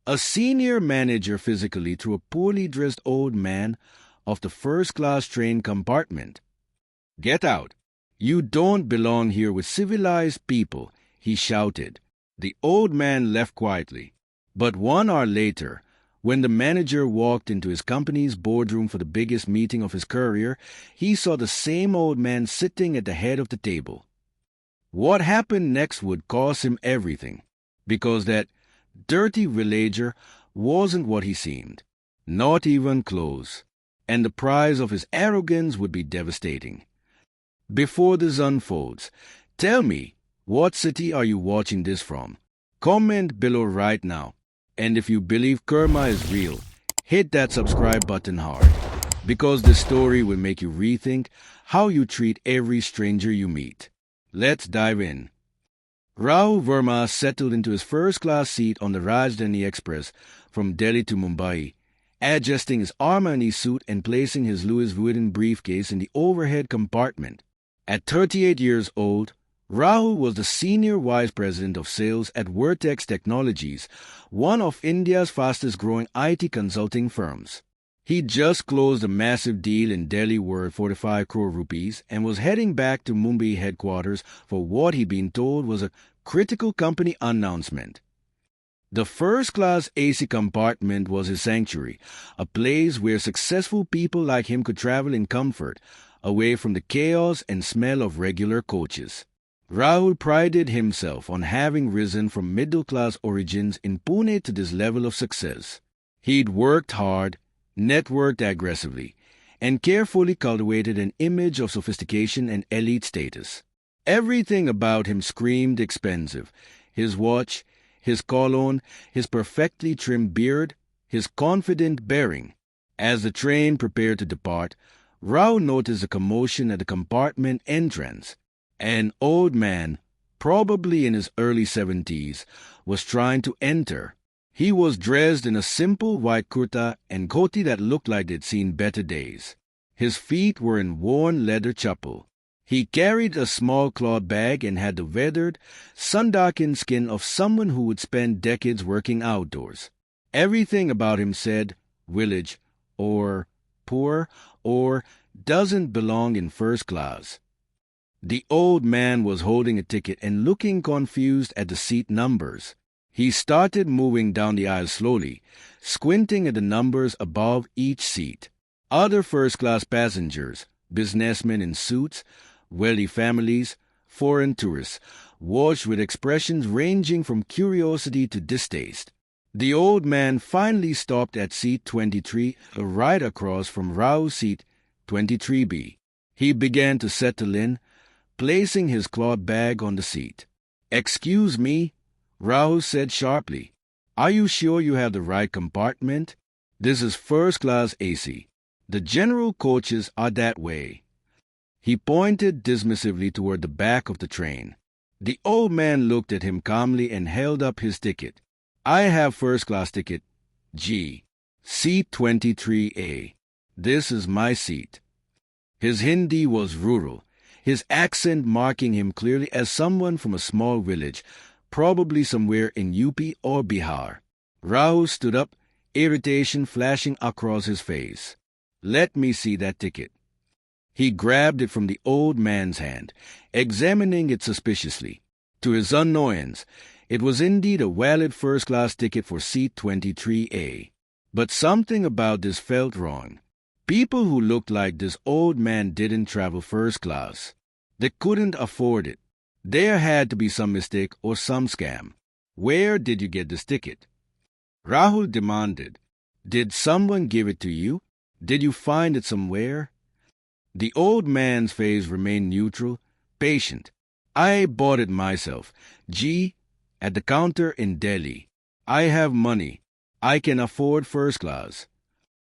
A senior manager physically threw a poorly dressed old man off the first-class train compartment. "Get out! You don't belong here with civilized people," he shouted. The old man left quietly. But 1 hour later, when the manager walked into his company's boardroom for the biggest meeting of his career, he saw the same old man sitting at the head of the table. What happened next would cost him everything, because that dirty villager wasn't what he seemed, not even close, and the price of his arrogance would be devastating. Before this unfolds, tell me, what city are you watching this from? Comment below right now. And if you believe karma is real, hit that subscribe button hard, because this story will make you rethink how you treat every stranger you meet. Let's dive in. Rahul Verma settled into his first-class seat on the Rajdhani Express from Delhi to Mumbai, adjusting his Armani suit and placing his Louis Vuitton briefcase in the overhead compartment. At 38 years old, Rahul was the Senior Vice President of Sales at Vertex Technologies, one of India's fastest-growing IT consulting firms. He just closed a massive deal in Delhi worth 45 crore rupees and was heading back to Mumbai headquarters for what he'd been told was a critical company announcement. The first-class AC compartment was his sanctuary, a place where successful people like him could travel in comfort, away from the chaos and smell of regular coaches. Rahul prided himself on having risen from middle-class origins in Pune to this level of success. He'd worked hard, networked aggressively, and carefully cultivated an image of sophistication and elite status. Everything about him screamed expensive. His watch, his cologne, his perfectly trimmed beard, his confident bearing. As the train prepared to depart, Rahul noticed a commotion at the compartment entrance. An old man, probably in his early 70s, was trying to enter. He was dressed in a simple white kurta and dhoti that looked like they'd seen better days. His feet were in worn leather chappal. He carried a small cloth bag and had the weathered, sun-darkened skin of someone who would spend decades working outdoors. Everything about him said, village, or poor, or doesn't belong in first class. The old man was holding a ticket and looking confused at the seat numbers. He started moving down the aisle slowly, squinting at the numbers above each seat. Other first-class passengers, businessmen in suits, wealthy families, foreign tourists, watched with expressions ranging from curiosity to distaste. The old man finally stopped at seat 23, right across from Rahul's seat 23B. He began to settle in, placing his cloth bag on the seat. "Excuse me," Rahul said sharply. "Are you sure you have the right compartment? This is first-class AC. The general coaches are that way." He pointed dismissively toward the back of the train. The old man looked at him calmly and held up his ticket. "I have first-class ticket, G, seat 23A. This is my seat." His Hindi was rural, his accent marking him clearly as someone from a small village, probably somewhere in UP or Bihar. Rahul stood up, irritation flashing across his face. "Let me see that ticket." He grabbed it from the old man's hand, examining it suspiciously. To his annoyance, it was indeed a valid first-class ticket for seat 23A. But something about this felt wrong. People who looked like this old man didn't travel first class. They couldn't afford it. There had to be some mistake or some scam. "Where did you get this ticket?" Rahul demanded. "Did someone give it to you? Did you find it somewhere?" The old man's face remained neutral, patient. "I bought it myself. G, at the counter in Delhi. I have money. I can afford first class."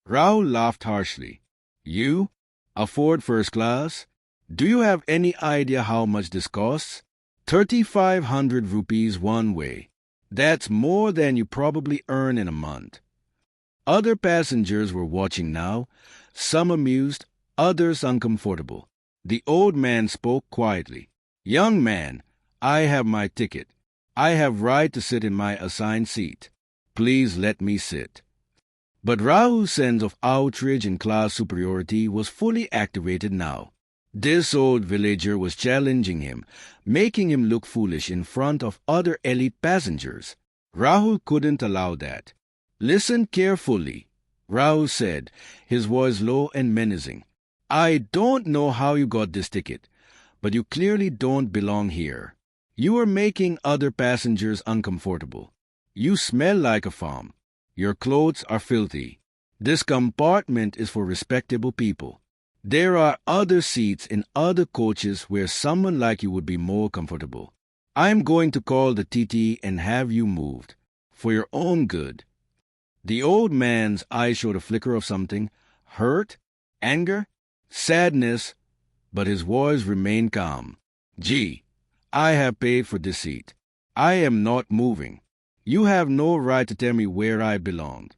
Rahul laughed harshly. "You? Afford first class? Do you have any idea how much this costs? 3,500 rupees one way. That's more than you probably earn in a month." Other passengers were watching now, some amused, others uncomfortable. The old man spoke quietly. "Young man, I have my ticket. I have right to sit in my assigned seat." Please let me sit. But Rahul's sense of outrage and class superiority was fully activated now. This old villager was challenging him, making him look foolish in front of other elite passengers. Rahul couldn't allow that. Listen carefully, Rahul said, his voice low and menacing. I don't know how you got this ticket, but you clearly don't belong here. You are making other passengers uncomfortable. You smell like a farm. Your clothes are filthy. This compartment is for respectable people. There are other seats in other coaches where someone like you would be more comfortable. I'm going to call the TT and have you moved. For your own good. The old man's eyes showed a flicker of something. Hurt? Anger? Sadness? But his voice remained calm. Gee, I have paid for this seat. I am not moving. You have no right to tell me where I belonged.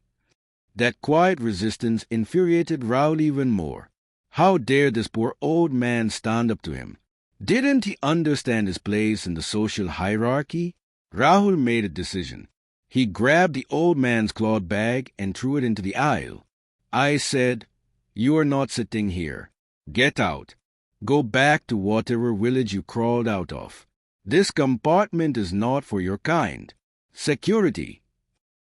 That quiet resistance infuriated Rahul even more. How dare this poor old man stand up to him? Didn't he understand his place in the social hierarchy? Rahul made a decision. He grabbed the old man's cloth bag and threw it into the aisle. I said, You are not sitting here. Get out. Go back to whatever village you crawled out of. This compartment is not for your kind. Security!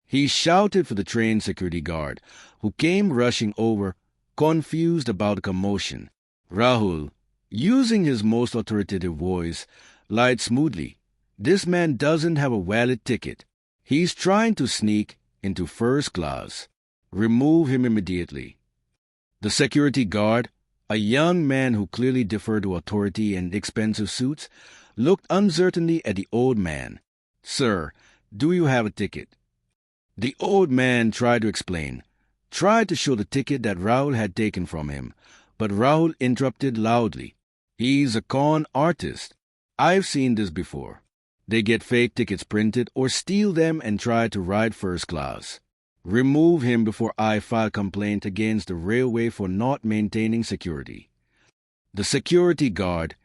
He shouted for the train security guard, who came rushing over, confused about the commotion. Rahul, using his most authoritative voice, lied smoothly. This man doesn't have a valid ticket. He's trying to sneak into first class. Remove him immediately. The security guard, a young man who clearly deferred to authority and expensive suits, looked uncertainly at the old man. Sir, do you have a ticket? The old man tried to explain, tried to show the ticket that Rahul had taken from him, but Rahul interrupted loudly. He's a con artist. I've seen this before. They get fake tickets printed or steal them and try to ride first class. Remove him before I file complaint against the railway for not maintaining security. The security guard,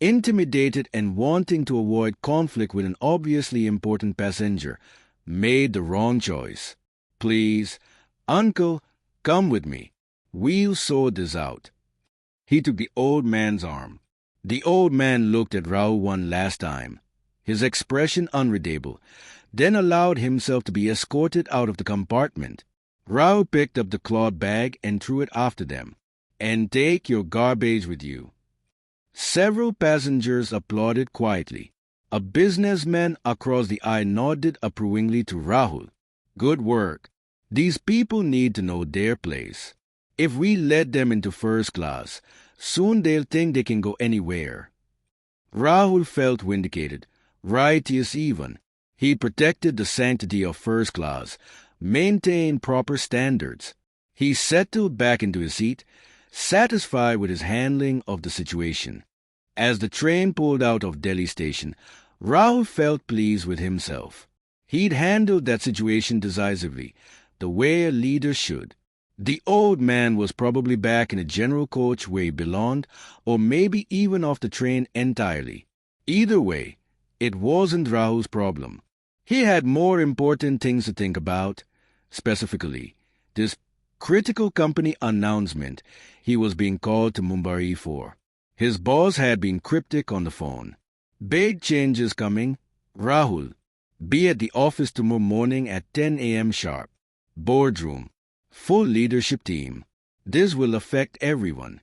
intimidated and wanting to avoid conflict with an obviously important passenger, made the wrong choice. Please, uncle, come with me. We'll sort this out. He took the old man's arm. The old man looked at Rahul one last time, his expression unreadable, then allowed himself to be escorted out of the compartment. Rahul picked up the cloth bag and threw it after them. And take your garbage with you. Several passengers applauded quietly. A businessman across the aisle nodded approvingly to Rahul. Good work. These people need to know their place. If we let them into first class, soon they'll think they can go anywhere. Rahul felt vindicated, righteous even. He protected the sanctity of first class, maintained proper standards. He settled back into his seat, satisfied with his handling of the situation. As the train pulled out of Delhi station, Rahul felt pleased with himself. He'd handled that situation decisively, the way a leader should. The old man was probably back in a general coach where he belonged, or maybe even off the train entirely. Either way, it wasn't Rahul's problem. He had more important things to think about, specifically this critical company announcement he was being called to Mumbai for. His boss had been cryptic on the phone. Big changes coming. Rahul, be at the office tomorrow morning at 10 a.m. sharp. Boardroom. Full leadership team. This will affect everyone.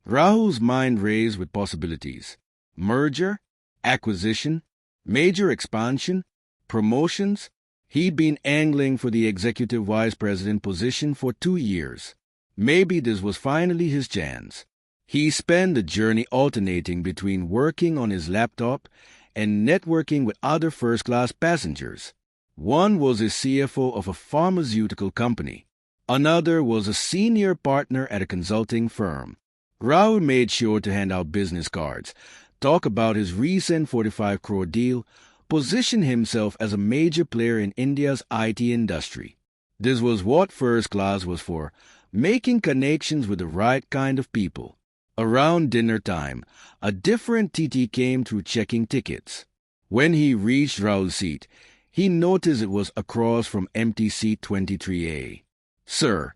Rahul's mind raced with possibilities. Merger, acquisition, major expansion, promotions. He'd been angling for the executive vice president position for 2 years. Maybe this was finally his chance. He spent the journey alternating between working on his laptop and networking with other first-class passengers. One was a CFO of a pharmaceutical company. Another was a senior partner at a consulting firm. Rahul made sure to hand out business cards, talk about his recent 45 crore deal, position himself as a major player in India's IT industry. This was what first class was for, making connections with the right kind of people. Around dinner time, a different TT came through checking tickets. When he reached Rahul's seat, He noticed it was across from empty seat 23A. "Sir,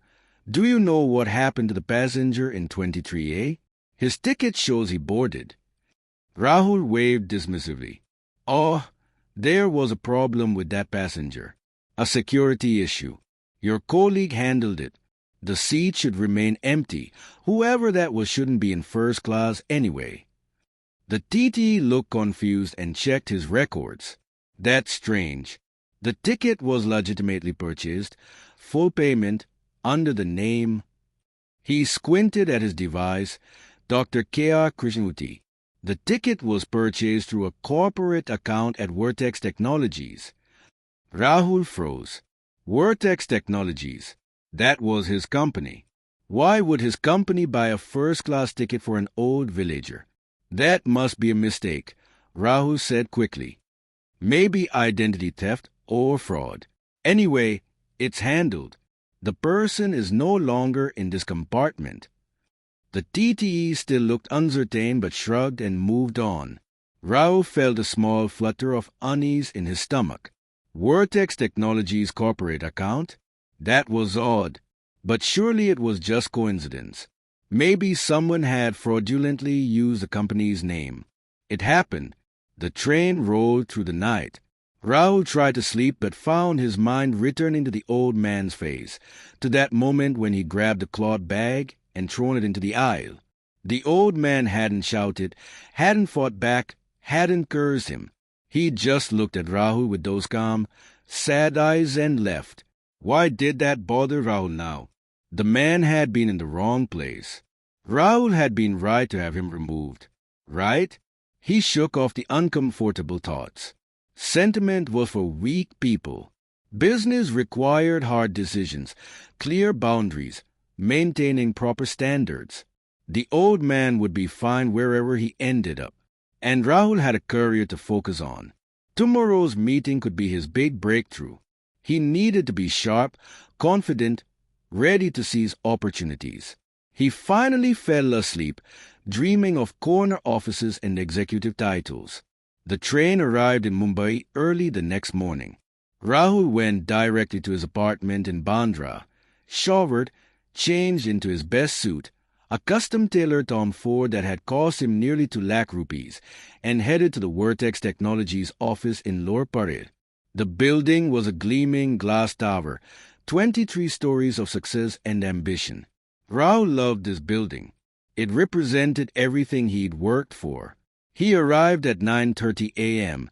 do you know what happened to the passenger in 23A? His ticket shows he boarded." Rahul waved dismissively. "Oh, there was a problem with that passenger. A security issue. Your colleague handled it. The seat should remain empty. Whoever that was shouldn't be in first class anyway." The TT looked confused and checked his records. "That's strange. The ticket was legitimately purchased, full payment, under the name." He squinted at his device, Dr. K.R. Krishnamurthy. The ticket was purchased through a corporate account at Vertex Technologies. Rahul froze. Vertex Technologies. That was his company. Why would his company buy a first-class ticket for an old villager? "That must be a mistake," Rahul said quickly. "Maybe identity theft or fraud. Anyway, it's handled. The person is no longer in this compartment." The TTE still looked uncertain but shrugged and moved on. Rahul felt a small flutter of unease in his stomach. Vertex Technologies' corporate account? That was odd, but surely it was just coincidence. Maybe someone had fraudulently used the company's name. It happened. The train rolled through the night. Rahul tried to sleep but found his mind returning to the old man's face, to that moment when he grabbed the cloth bag and thrown it into the aisle. The old man hadn't shouted, hadn't fought back, hadn't cursed him. He just looked at Rahul with those calm, sad eyes and left. Why did that bother Rahul now? The man had been in the wrong place. Rahul had been right to have him removed. Right? He shook off the uncomfortable thoughts. Sentiment was for weak people. Business required hard decisions, clear boundaries, maintaining proper standards. The old man would be fine wherever he ended up, and Rahul had a career to focus on. Tomorrow's meeting could be his big breakthrough. He needed to be sharp, confident, ready to seize opportunities. He finally fell asleep, dreaming of corner offices and executive titles. The train arrived in Mumbai early the next morning. Rahul went directly to his apartment in Bandra, showered, changed into his best suit, a custom-tailored Tom Ford that had cost him nearly 2 lakh rupees, and headed to the Vertex Technologies office in Lower Parel. The building was a gleaming glass tower, 23 stories of success and ambition. Rahul loved this building. It represented everything he'd worked for. He arrived at 9:30 a.m.,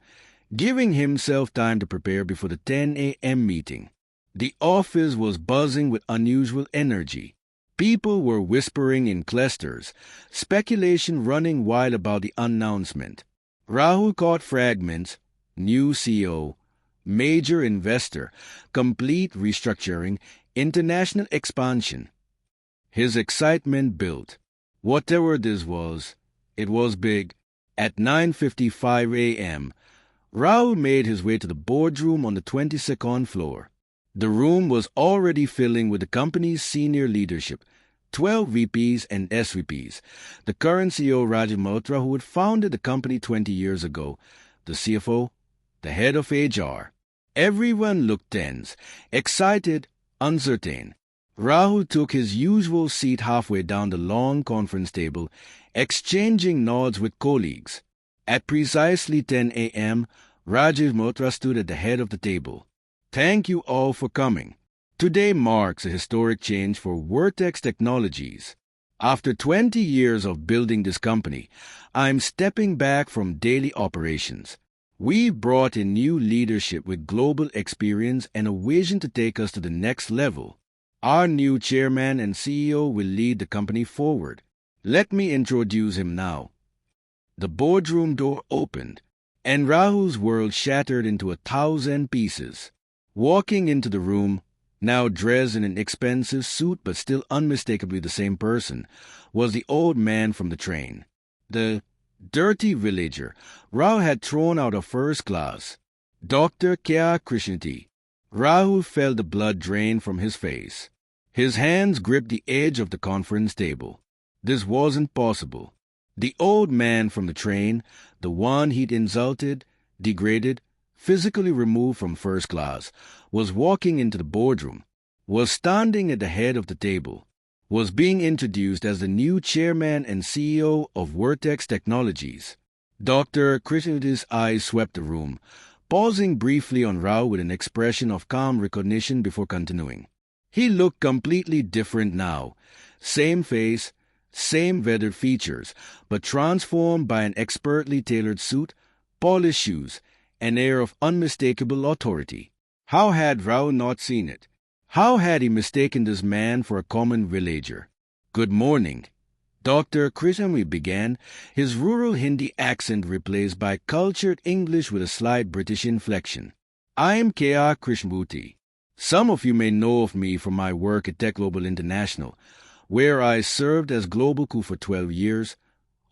giving himself time to prepare before the 10 a.m. meeting. The office was buzzing with unusual energy. People were whispering in clusters, speculation running wild about the announcement. Rahul caught fragments: new CEO, major investor, complete restructuring, international expansion. His excitement built. Whatever this was, it was big. At 9:55 a.m., Rahul made his way to the boardroom on the 22nd floor. The room was already filling with the company's senior leadership, 12 VPs and SVPs, the current CEO Rajiv Malhotra, who had founded the company 20 years ago, the CFO, the head of HR. Everyone looked tense, excited, uncertain. Rahul took his usual seat halfway down the long conference table, exchanging nods with colleagues. At precisely 10 a.m., Rajiv Malhotra stood at the head of the table. "Thank you all for coming. Today marks a historic change for Vertex Technologies. After 20 years of building this company, I'm stepping back from daily operations. We've brought in new leadership with global experience and a vision to take us to the next level. Our new chairman and CEO will lead the company forward. Let me introduce him now." The boardroom door opened, and Rahul's world shattered into 1,000 pieces. Walking into the room, now dressed in an expensive suit but still unmistakably the same person, was the old man from the train. The dirty villager Rahul had thrown out of first class. Dr. K.R. Krishnamurthy. Rahul felt the blood drain from his face. His hands gripped the edge of the conference table. This wasn't possible. The old man from the train, the one he'd insulted, degraded, physically removed from first class, was walking into the boardroom, was standing at the head of the table, was being introduced as the new chairman and CEO of Vertex Technologies. Dr. Krishnamurti's eyes swept the room, pausing briefly on Rao with an expression of calm recognition before continuing. He looked completely different now. Same face, same weathered features, but transformed by an expertly tailored suit, polished shoes, an air of unmistakable authority. How had Rao not seen it? How had he mistaken this man for a common villager? "Good morning," Dr. Krishnamurti began, his rural Hindi accent replaced by cultured English with a slight British inflection. "I am K.R. Krishnamurti. Some of you may know of me from my work at Tech Global International, where I served as Global Co for 12 years,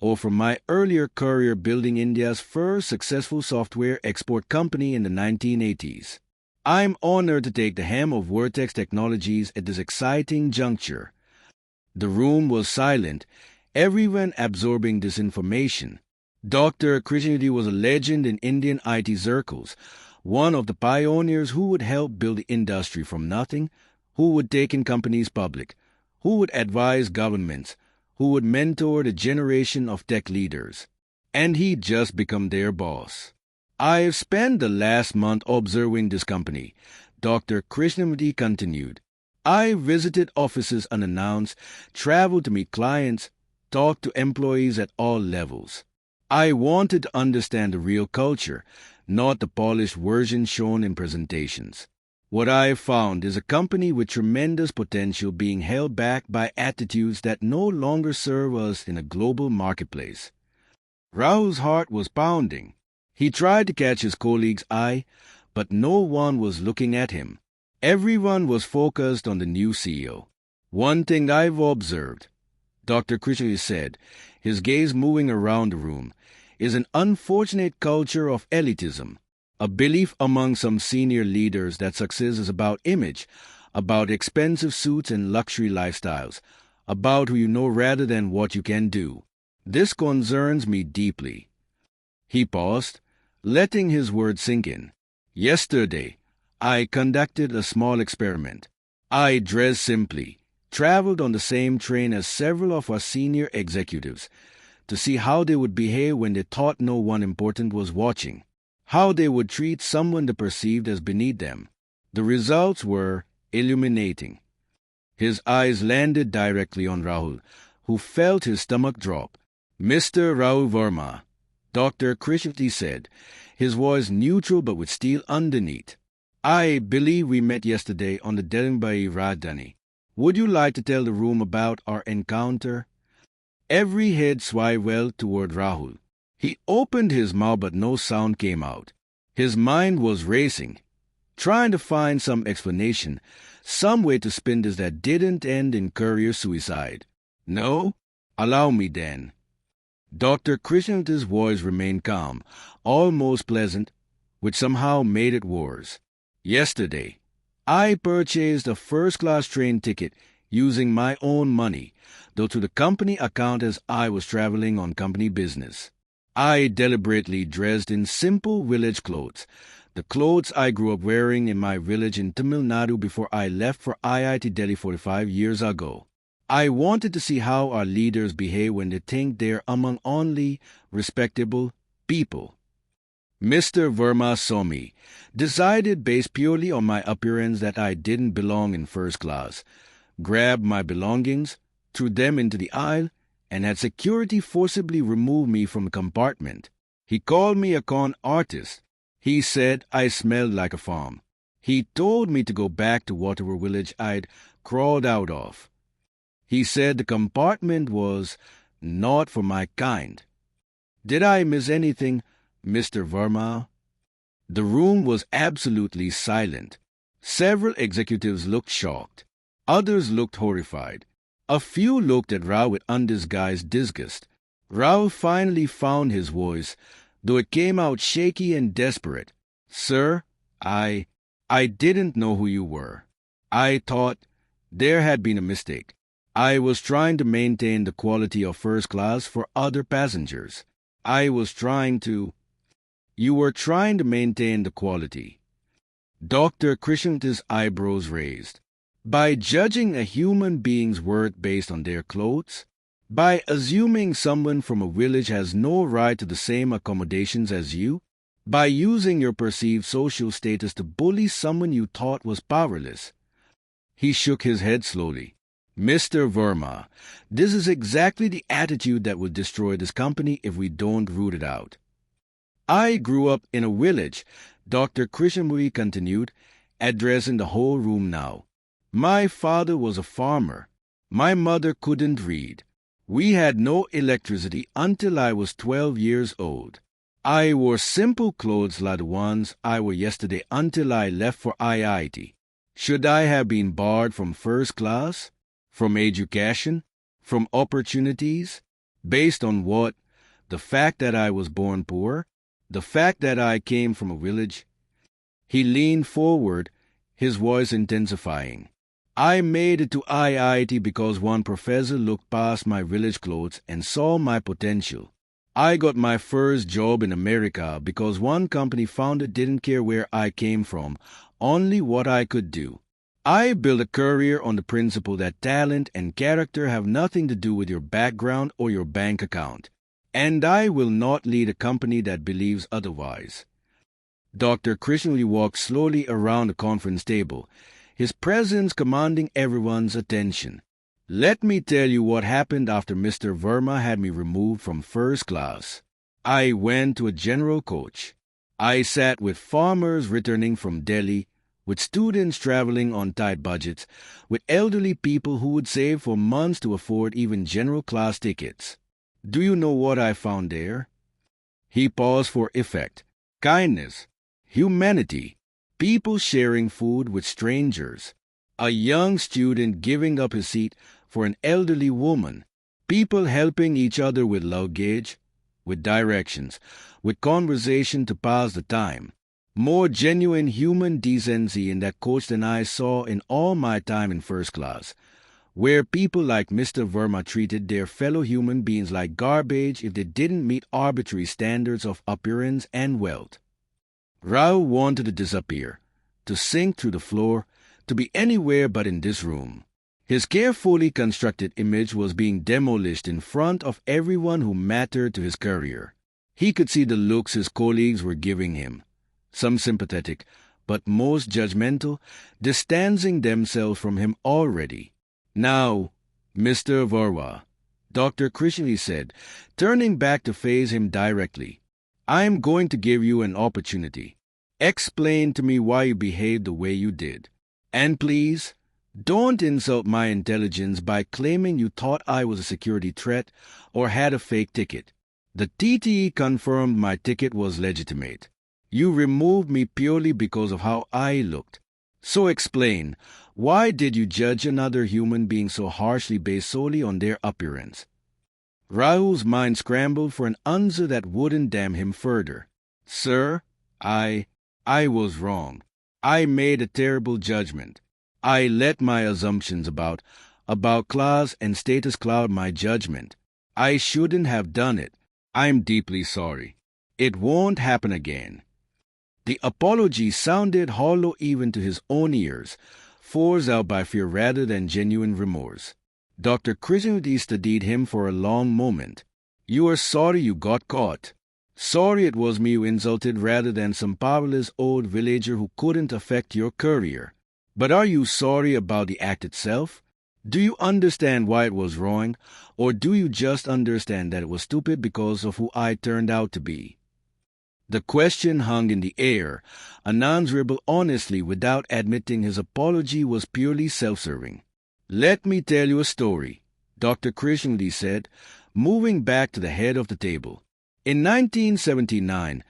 or from my earlier career building India's first successful software export company in the 1980s. I'm honored to take the helm of Vertex Technologies at this exciting juncture." The room was silent, everyone absorbing this information. Dr. Krishnamurti was a legend in Indian IT circles, one of the pioneers who would help build the industry from nothing, who would take in companies public, who would advise governments, who would mentor the generation of tech leaders. And he'd just become their boss. "I've spent the last month observing this company," Dr. Krishnamurti continued. "I visited offices unannounced, traveled to meet clients, talked to employees at all levels. I wanted to understand the real culture, not the polished version shown in presentations. What I have found is a company with tremendous potential being held back by attitudes that no longer serve us in a global marketplace." Rao's heart was pounding. He tried to catch his colleague's eye, but no one was looking at him. Everyone was focused on the new CEO. "One thing I've observed," Dr. Krishnamurti said, his gaze moving around the room, "is an unfortunate culture of elitism, a belief among some senior leaders that success is about image, about expensive suits and luxury lifestyles, about who you know rather than what you can do. This concerns me deeply." He paused, letting his words sink in. "Yesterday, I conducted a small experiment. I dressed simply, traveled on the same train as several of our senior executives, to see how they would behave when they thought no one important was watching, how they would treat someone they perceived as beneath them. The results were illuminating." His eyes landed directly on Rahul, who felt his stomach drop. "Mr. Rahul Verma," Dr. Krishnamurti said, his voice neutral but with steel underneath. "I believe we met yesterday on the Delhi Rajdhani. Would you like to tell the room about our encounter?" Every head swivelled toward Rahul. He opened his mouth but no sound came out. His mind was racing, trying to find some explanation, some way to spin this that didn't end in career suicide. "No? Allow me then." Dr. Krishnamurti's voice remained calm, almost pleasant, which somehow made it worse. "Yesterday, I purchased a first-class train ticket using my own money, though to the company account as I was traveling on company business. I deliberately dressed in simple village clothes, the clothes I grew up wearing in my village in Tamil Nadu before I left for IIT Delhi 45 years ago. I wanted to see how our leaders behave when they think they're among only respectable people. Mr. Verma saw me, decided based purely on my appearance that I didn't belong in first class, grabbed my belongings, threw them into the aisle, and had security forcibly remove me from the compartment. He called me a con artist. He said I smelled like a farm. He told me to go back to whatever village I'd crawled out of. He said the compartment was not for my kind. Did I miss anything, Mr. Verma?" The room was absolutely silent. Several executives looked shocked. Others looked horrified. A few looked at Rao with undisguised disgust. Rao finally found his voice, though it came out shaky and desperate. "Sir, I didn't know who you were. I thought there had been a mistake. I was trying to maintain the quality of first class for other passengers. I was trying to..." You were trying to maintain the quality. Dr. Krishnamurti's eyebrows raised. By judging a human being's worth based on their clothes? By assuming someone from a village has no right to the same accommodations as you? By using your perceived social status to bully someone you thought was powerless? He shook his head slowly. Mr. Verma, this is exactly the attitude that will destroy this company if we don't root it out. I grew up in a village, Dr. Krishnamurti continued, addressing the whole room now. My father was a farmer. My mother couldn't read. We had no electricity until I was 12 years old. I wore simple clothes like the ones I wore yesterday until I left for IIT. Should I have been barred from first class? From education? From opportunities? Based on what? The fact that I was born poor? The fact that I came from a village? He leaned forward, his voice intensifying. I made it to IIT because one professor looked past my village clothes and saw my potential. I got my first job in America because one company founder didn't care where I came from, only what I could do. I built a career on the principle that talent and character have nothing to do with your background or your bank account. And I will not lead a company that believes otherwise. Dr. Krishnamurti walked slowly around the conference table, his presence commanding everyone's attention. Let me tell you what happened after Mr. Verma had me removed from first class. I went to a general coach. I sat with farmers returning from Delhi, with students traveling on tight budgets, with elderly people who would save for months to afford even general class tickets. Do you know what I found there? He paused for effect. Kindness, humanity, people sharing food with strangers, a young student giving up his seat for an elderly woman, people helping each other with luggage, with directions, with conversation to pass the time. More genuine human decency in that coach than I saw in all my time in first class, where people like Mr. Verma treated their fellow human beings like garbage if they didn't meet arbitrary standards of appearance and wealth. Rahul wanted to disappear, to sink through the floor, to be anywhere but in this room. His carefully constructed image was being demolished in front of everyone who mattered to his career. He could see the looks his colleagues were giving him, some sympathetic, but most judgmental, distancing themselves from him already. Now, Mr. Verma, Dr. Krishnamurti said, turning back to face him directly, I am going to give you an opportunity. Explain to me why you behaved the way you did. And please, don't insult my intelligence by claiming you thought I was a security threat or had a fake ticket. The TTE confirmed my ticket was legitimate. You removed me purely because of how I looked. So explain, why did you judge another human being so harshly based solely on their appearance? Rahul's mind scrambled for an answer that wouldn't damn him further. Sir, I was wrong. I made a terrible judgment. I let my assumptions about class and status cloud my judgment. I shouldn't have done it. I'm deeply sorry. It won't happen again. The apology sounded hollow even to his own ears, forced out by fear rather than genuine remorse. Dr. Krishnamurti studied him for a long moment. You are sorry you got caught. Sorry it was me you insulted rather than some powerless old villager who couldn't affect your career. But are you sorry about the act itself? Do you understand why it was wrong, or do you just understand that it was stupid because of who I turned out to be? The question hung in the air. Anand honestly without admitting his apology was purely self-serving. Let me tell you a story, Dr. Krishnamurti said, moving back to the head of the table. In 1979,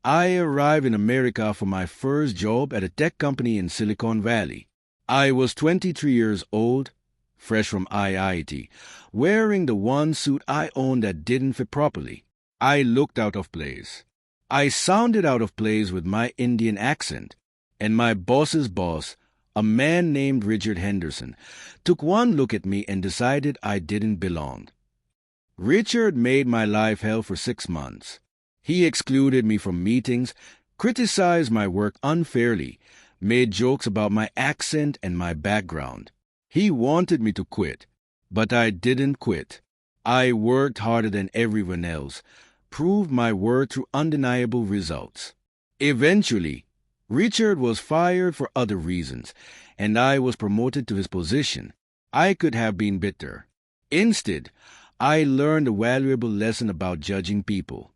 I arrived in America for my first job at a tech company in Silicon Valley. I was 23 years old, fresh from IIT, wearing the one suit I owned that didn't fit properly. I looked out of place. I sounded out of place with my Indian accent, and my boss's boss, a man named Richard Henderson, took one look at me and decided I didn't belong. Richard made my life hell for 6 months. He excluded me from meetings, criticized my work unfairly, made jokes about my accent and my background. He wanted me to quit, but I didn't quit. I worked harder than everyone else, proved my worth through undeniable results. Eventually, Richard was fired for other reasons, and I was promoted to his position. I could have been bitter. Instead, I learned a valuable lesson about judging people.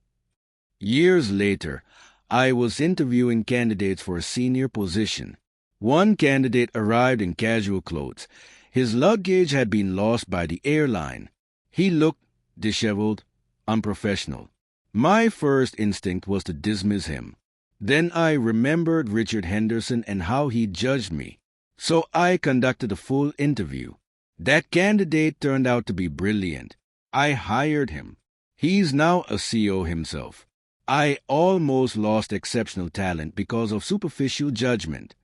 Years later, I was interviewing candidates for a senior position. One candidate arrived in casual clothes. His luggage had been lost by the airline. He looked disheveled, unprofessional. My first instinct was to dismiss him. Then I remembered Richard Henderson and how he judged me. So I conducted a full interview. That candidate turned out to be brilliant. I hired him. He's now a CEO himself. I almost lost exceptional talent because of superficial judgment.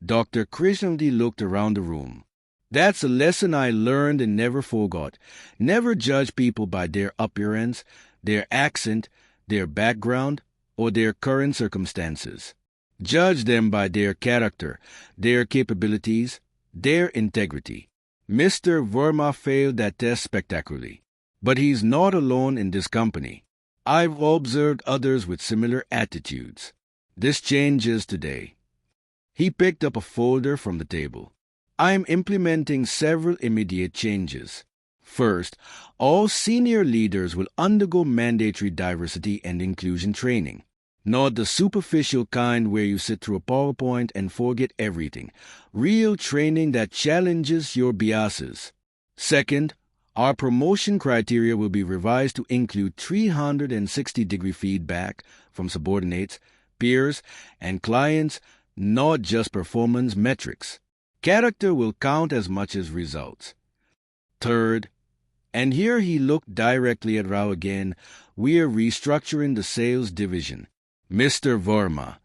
Dr. Krishnamurti looked around the room. That's a lesson I learned and never forgot. Never judge people by their appearance, their accent, their background, or their current circumstances. Judge them by their character, their capabilities, their integrity. Mr. Verma failed that test spectacularly. But he's not alone in this company. I've observed others with similar attitudes. This changes today. He picked up a folder from the table. I'm implementing several immediate changes. First, all senior leaders will undergo mandatory diversity and inclusion training. Not the superficial kind where you sit through a PowerPoint and forget everything. Real training that challenges your biases. Second, our promotion criteria will be revised to include 360-degree feedback from subordinates, peers, and clients, not just performance metrics. Character will count as much as results. Third, and here he looked directly at Rao again, we are restructuring the sales division. Mr. Verma,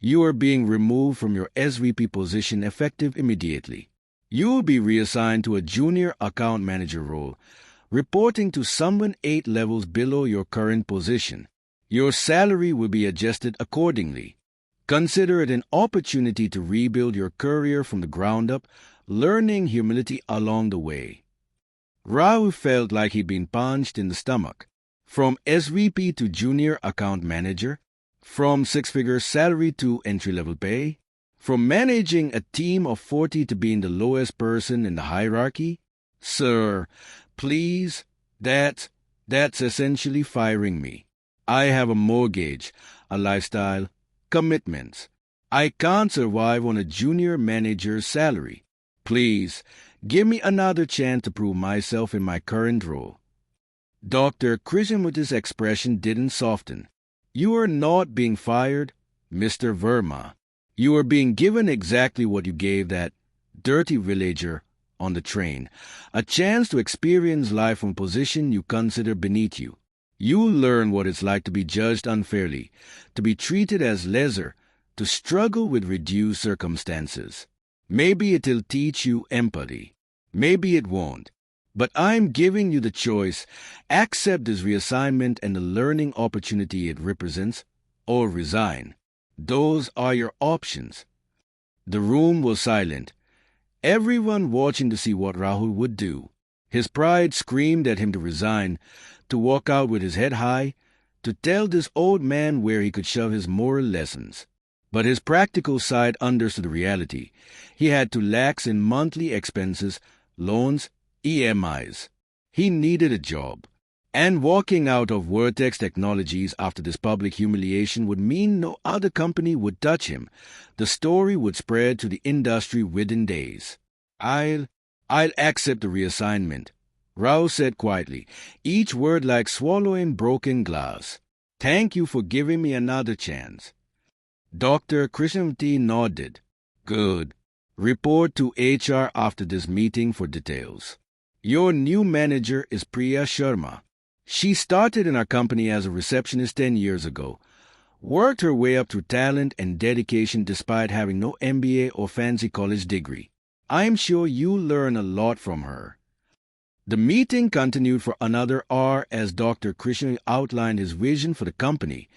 you are being removed from your SVP position effective immediately. You will be reassigned to a junior account manager role, reporting to someone 8 levels below your current position. Your salary will be adjusted accordingly. Consider it an opportunity to rebuild your career from the ground up, learning humility along the way. Rao felt like he'd been punched in the stomach. From SVP to junior account manager, from 6-figure salary to entry-level pay, from managing a team of 40 to being the lowest person in the hierarchy? Sir, please, that's essentially firing me. I have a mortgage, a lifestyle, commitments. I can't survive on a junior manager's salary. Please, give me another chance to prove myself in my current role. Dr. Krishnamurti's expression didn't soften. You are not being fired, Mr. Verma. You are being given exactly what you gave that dirty villager on the train, a chance to experience life from a position you consider beneath you. You'll learn what it's like to be judged unfairly, to be treated as lesser, to struggle with reduced circumstances. Maybe it'll teach you empathy. Maybe it won't. But I'm giving you the choice. Accept this reassignment and the learning opportunity it represents, or resign. Those are your options. The room was silent. Everyone watching to see what Rahul would do. His pride screamed at him to resign, to walk out with his head high, to tell this old man where he could shove his moral lessons. But his practical side understood the reality. He had to lax in monthly expenses, loans, EMIs. He needed a job. And walking out of Vertex Technologies after this public humiliation would mean no other company would touch him. The story would spread to the industry within days. I'll accept the reassignment, Rao said quietly, each word like swallowing broken glass. Thank you for giving me another chance. Dr. Krishnamurti nodded. Good. Report to HR after this meeting for details. Your new manager is Priya Sharma. She started in our company as a receptionist 10 years ago, worked her way up through talent and dedication despite having no MBA or fancy college degree. I'm sure you'll learn a lot from her. The meeting continued for another hour as Dr. Krishnan outlined his vision for the company,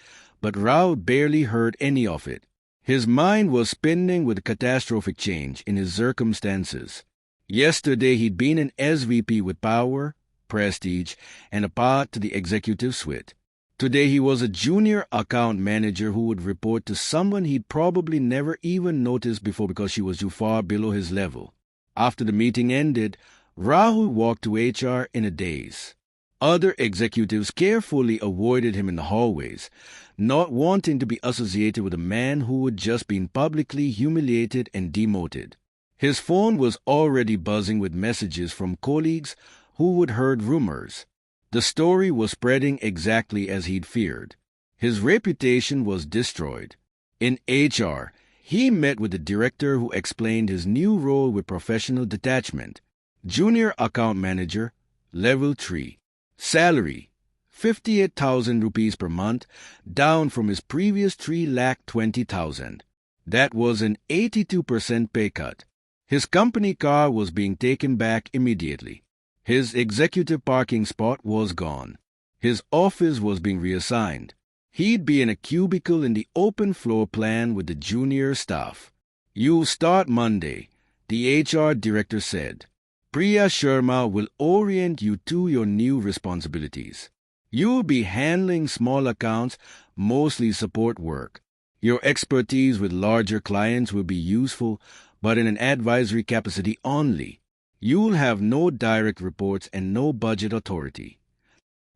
but Rao barely heard any of it. His mind was spinning with a catastrophic change in his circumstances. Yesterday he'd been an SVP with power, prestige, and a path to the executive suite. Today he was a junior account manager who would report to someone he'd probably never even noticed before because she was too far below his level. After the meeting ended, Rahul walked to HR in a daze. Other executives carefully avoided him in the hallways, not wanting to be associated with a man who had just been publicly humiliated and demoted. His phone was already buzzing with messages from colleagues who had heard rumors. The story was spreading exactly as he'd feared. His reputation was destroyed. In HR, he met with the director who explained his new role with professional detachment. Junior account manager, level 3. Salary, 58,000 rupees per month, down from his previous 3,20,000. That was an 82% pay cut. His company car was being taken back immediately. His executive parking spot was gone. His office was being reassigned. He'd be in a cubicle in the open floor plan with the junior staff. "You'll start Monday," the HR director said. "Priya Sharma will orient you to your new responsibilities. You'll be handling small accounts, mostly support work. Your expertise with larger clients will be useful, but in an advisory capacity only. You'll have no direct reports and no budget authority."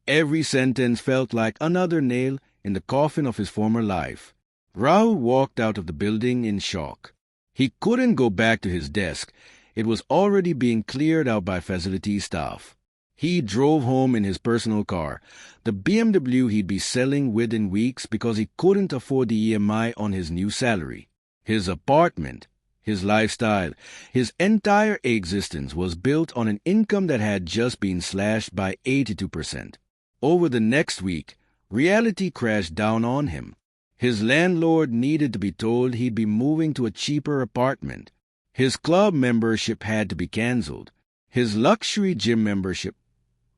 Every sentence felt like another nail in the coffin of his former life. Rahul walked out of the building in shock. He couldn't go back to his desk. It was already being cleared out by facility staff. He drove home in his personal car, the BMW he'd be selling within weeks because he couldn't afford the EMI on his new salary. His apartment, his lifestyle, his entire existence was built on an income that had just been slashed by 82%. Over the next week, reality crashed down on him. His landlord needed to be told he'd be moving to a cheaper apartment. His club membership had to be cancelled. His luxury gym membership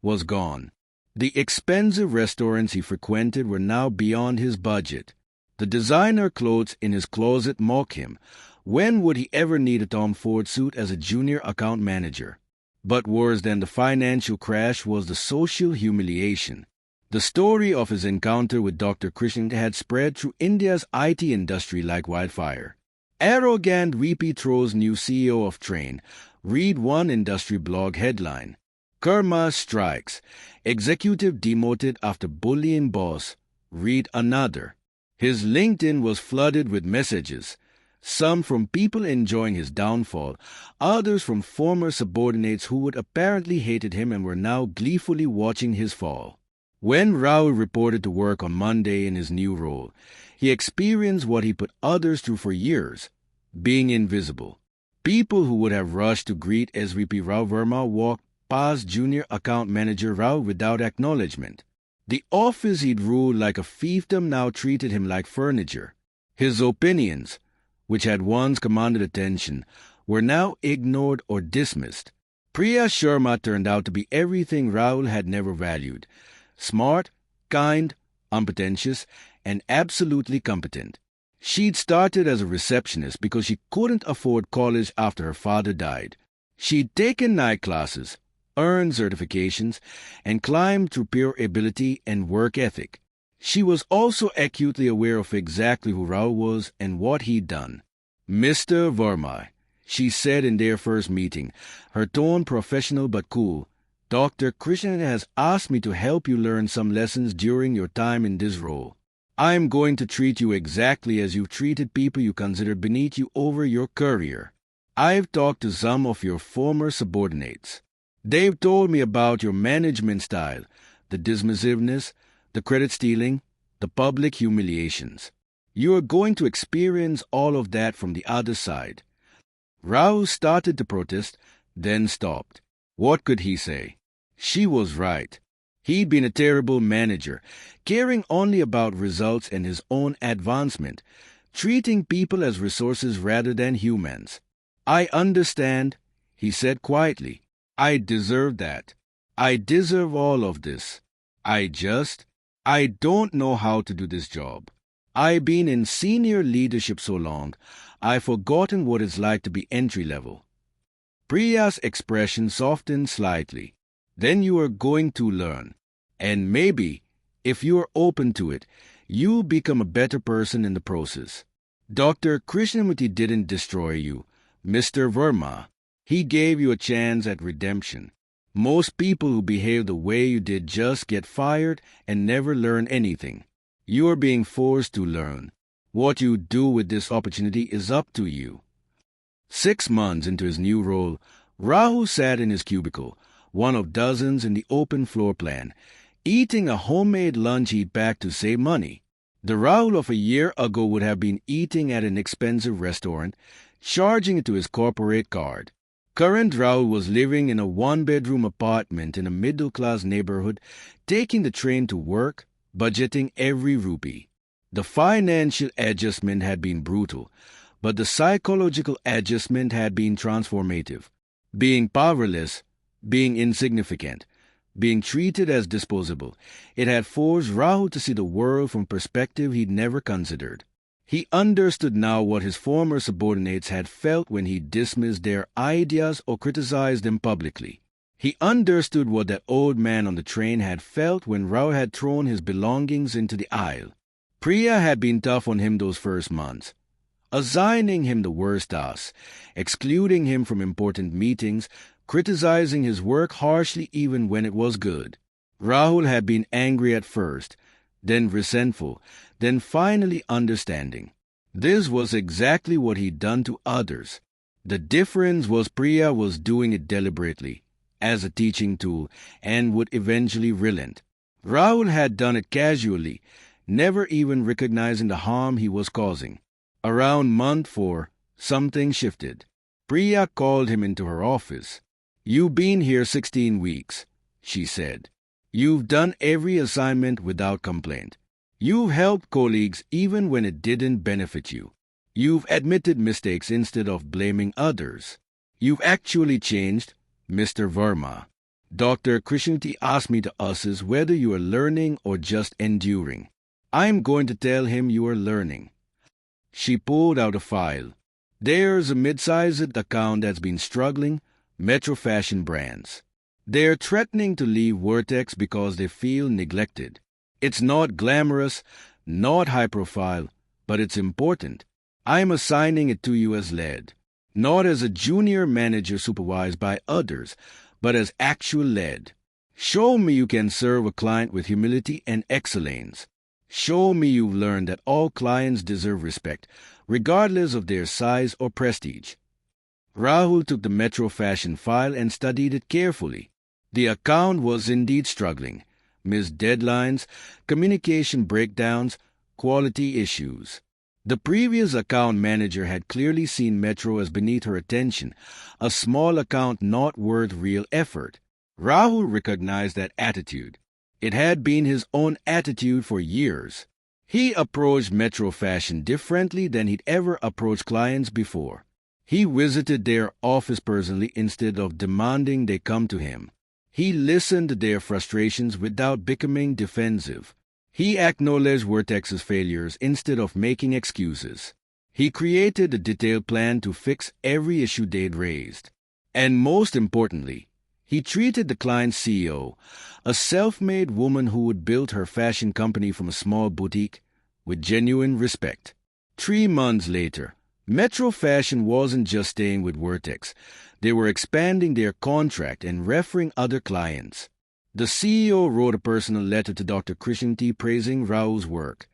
was gone. The expensive restaurants he frequented were now beyond his budget. The designer clothes in his closet mock him. When would he ever need a Tom Ford suit as a junior account manager? But worse than the financial crash was the social humiliation. The story of his encounter with Dr. Krishnan had spread through India's IT industry like wildfire. Arrogant VP throws new CEO of Train. Read one industry blog headline. Karma strikes. Executive demoted after bullying boss. Read another. His LinkedIn was flooded with messages. Some from people enjoying his downfall, others from former subordinates who had apparently hated him and were now gleefully watching his fall. When Rahul reported to work on Monday in his new role, he experienced what he put others through for years, being invisible. People who would have rushed to greet SVP Rao Verma walked past junior account manager Rao without acknowledgement. The office he'd ruled like a fiefdom now treated him like furniture. His opinions, which had once commanded attention, were now ignored or dismissed. Priya Sharma turned out to be everything Rahul had never valued: smart, kind, unpretentious, and absolutely competent. She'd started as a receptionist because she couldn't afford college after her father died. She'd taken night classes, earned certifications, and climbed through pure ability and work ethic. She was also acutely aware of exactly who Rahul was and what he'd done. "Mr. Verma," she said in their first meeting, her tone professional but cool, "Dr. Krishnan has asked me to help you learn some lessons during your time in this role. I'm going to treat you exactly as you've treated people you consider beneath you over your career. I've talked to some of your former subordinates. They've told me about your management style, the dismissiveness, the credit stealing, the public humiliations. You are going to experience all of that from the other side." Rahul started to protest, then stopped. What could he say? She was right. He'd been a terrible manager, caring only about results and his own advancement, treating people as resources rather than humans. "I understand," he said quietly. "I deserve that." I deserve all of this. I don't know how to do this job. I've been in senior leadership so long, I've forgotten what it's like to be entry level. Priya's expression softened slightly. Then you are going to learn. And maybe, if you are open to it, you'll become a better person in the process. Dr. Krishnamurti didn't destroy you, Mr. Verma. He gave you a chance at redemption. Most people who behave the way you did just get fired and never learn anything. You are being forced to learn. What you do with this opportunity is up to you. 6 months into his new role, Rahul sat in his cubicle, one of dozens in the open floor plan, eating a homemade lunch he'd packed to save money. The Rahul of a year ago would have been eating at an expensive restaurant, charging it to his corporate card. Current Rahul was living in a one-bedroom apartment in a middle-class neighborhood, taking the train to work, budgeting every rupee. The financial adjustment had been brutal, but the psychological adjustment had been transformative. Being powerless, being insignificant, being treated as disposable, it had forced Rahul to see the world from a perspective he'd never considered. He understood now what his former subordinates had felt when he dismissed their ideas or criticized them publicly. He understood what that old man on the train had felt when Rahul had thrown his belongings into the aisle. Priya had been tough on him those first months, assigning him the worst tasks, excluding him from important meetings, criticizing his work harshly even when it was good. Rahul had been angry at first, then resentful, then finally understanding. This was exactly what he'd done to others. The difference was Priya was doing it deliberately, as a teaching tool, and would eventually relent. Rahul had done it casually, never even recognizing the harm he was causing. Around month 4, something shifted. Priya called him into her office. "You've been here 16 weeks, she said. "You've done every assignment without complaint. You've helped colleagues even when it didn't benefit you. You've admitted mistakes instead of blaming others. You've actually changed, Mr. Verma. Dr. Krishnamurti asked me to assess whether you are learning or just enduring. I'm going to tell him you are learning." She pulled out a file. "There's a mid-sized account that's been struggling, Metro Fashion Brands. They're threatening to leave Vertex because they feel neglected. It's not glamorous, not high-profile, but it's important. I'm assigning it to you as lead, not as a junior manager supervised by others, but as actual lead. Show me you can serve a client with humility and excellence. Show me you've learned that all clients deserve respect, regardless of their size or prestige." Rahul took the Metro Fashion file and studied it carefully. The account was indeed struggling. Missed deadlines, communication breakdowns, quality issues. The previous account manager had clearly seen Metro as beneath her attention, a small account not worth real effort. Rahul recognized that attitude. It had been his own attitude for years. He approached Metro Fashion differently than he'd ever approached clients before. He visited their office personally instead of demanding they come to him. He listened to their frustrations without becoming defensive. He acknowledged Vertex's failures instead of making excuses. He created a detailed plan to fix every issue they'd raised. And most importantly, he treated the client's CEO, a self-made woman who would build her fashion company from a small boutique, with genuine respect. 3 months later, Metro Fashion wasn't just staying with Vertex. They were expanding their contract and referring other clients. The CEO wrote a personal letter to Dr. Krishnamurti praising Rahul's work.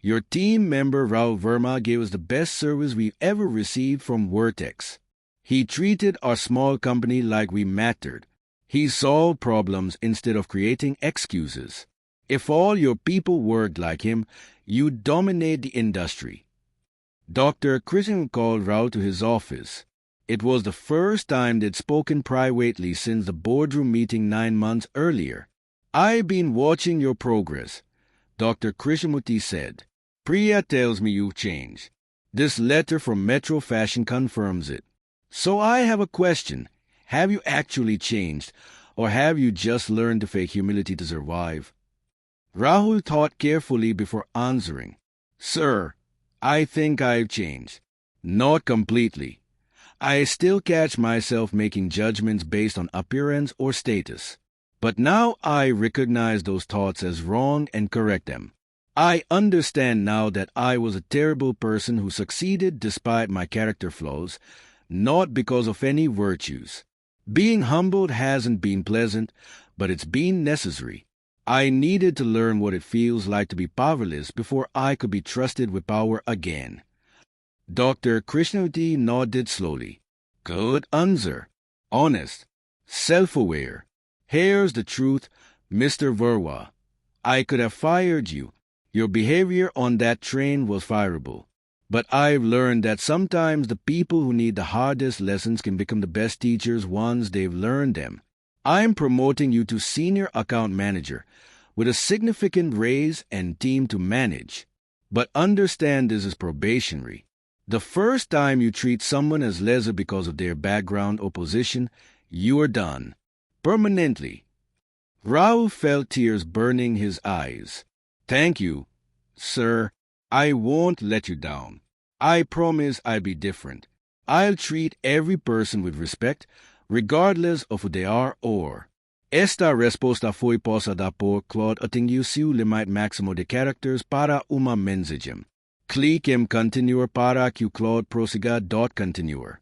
"Your team member Rahul Verma gave us the best service we've ever received from Vertex. He treated our small company like we mattered. He solved problems instead of creating excuses. If all your people worked like him, you'd dominate the industry." Dr. Krishnamurti called Rahul to his office. It was the first time they'd spoken privately since the boardroom meeting 9 months earlier. "I've been watching your progress," Dr. Krishnamurti said. "Priya tells me you've changed. This letter from Metro Fashion confirms it. So I have a question. Have you actually changed, Or have you just learned to fake humility to survive? Rahul thought carefully before answering. Sir, I think I've changed. Not completely. I still catch myself making judgments based on appearance or status. But now I recognize those thoughts as wrong and correct them. I understand now that I was a terrible person who succeeded despite my character flaws, not because of any virtues. Being humbled hasn't been pleasant, but it's been necessary. I needed to learn what it feels like to be powerless before I could be trusted with power again. Dr. Krishnavati nodded slowly. Good answer. Honest. Self-aware. Here's the truth, Mr. Verwa. I could have fired you. Your behavior on that train was fireable. But I've learned that sometimes the people who need the hardest lessons can become the best teachers once they've learned them. I'm promoting you to Senior Account Manager with a significant raise and team to manage. But understand this is probationary. The first time you treat someone as lesser because of their background or position, you are done. Permanently. Rahul felt tears burning his eyes. Thank you, sir. I won't let you down. I promise I'll be different. I'll treat every person with respect, regardless of who they are or. Esta resposta foi posada por Claude atingiu-se o limite máximo de caracteres para uma mensagem. Clique em continuar para que o Claude prossiga. Continuar.